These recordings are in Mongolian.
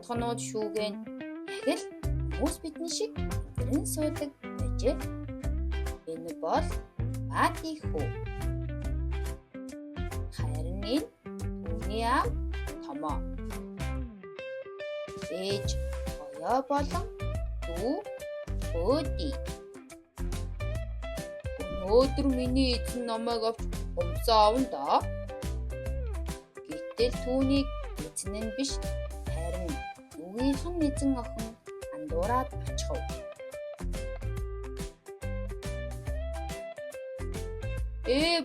хутганууд шүүгэн яг л хүмүүс бидний шиг өндрөн суудаг байжээ. Энэ бол Баати хүү. Харин энэ түүний аав Томоо. Ээж Оёо болон дүү Бөөди. Өнөөдөр миний эзэн намайг авч өмсөө авна да. Гэтэл түүнийг эзэн нь биш, харин үгийнх нь эзэн охин андуураад очихв.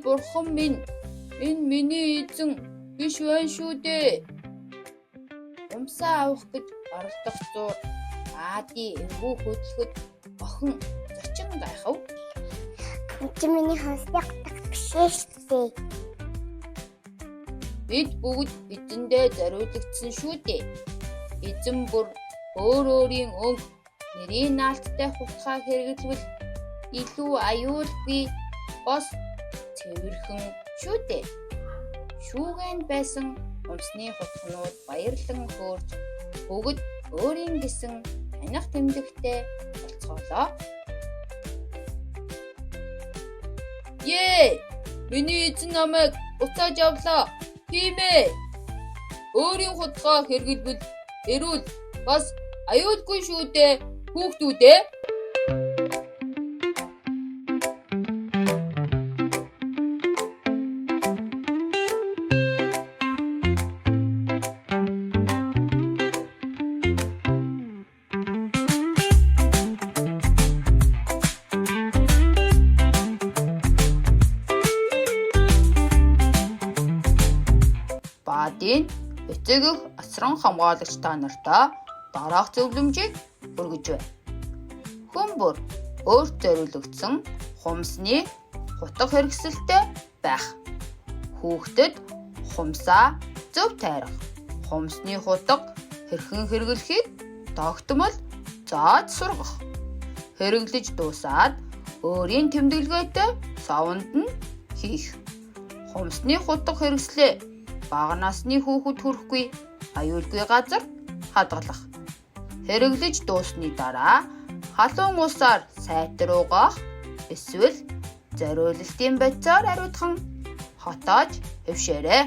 Бурхан минь, энэ миний эзэн биш байна шүү дээ. Өмсөө авах гэж оролдох зуур Баати эвгүй хөдлөхөд охин зочин гайхав. Чи миний хонсыг биш шүү дээ. Бид бүгд эзэндээ зориулагдсан шүү дээ. Эзэн бүр өөрийн өнгө нэрийн наалттай хутгаа хэрэглэвэл илүү аюулгүй бос цэвэрхэн шүү дээ. Шүүгэнд байсан өмсний хутгнууд баярлан хөөрж бүгд өөрийн гэсэн таних тэмдэгтэй болцоолоо. Миний эзэн намайг буцааж авлаа. Тийм ээ. Өөрийн хутгаа хэрэглэвэл эрүүл бас аюулгүй шүү дээ. Хүүхдүүдээ. Баадын эцэг эх асран хамгаалагч та нартаа дараах зөвлөмжийг хүргэж байна. Хүмүүр өөрт зориулагдсан хумсны хутга хэрэгсэлтэй байх. Хүүхдэд хумсаа зөв тайрах. Хумсны хутга хэрхэн хэрэглэхийг тогтмол зааж сургах. Хэрэглэж дуусаад өөрийн тэмдэглгээтэй савнд нь хийх. Хумсны хутга хэрэгслээ бага насны хүүхэд хүрэхгүй аюулгүй газар хадгалах. Хэрэглэж дуусны дараа халуун усаар сайтар угаах эсвэл зориулалтын бодисоор ариутхан хотоож хэвшээрэй.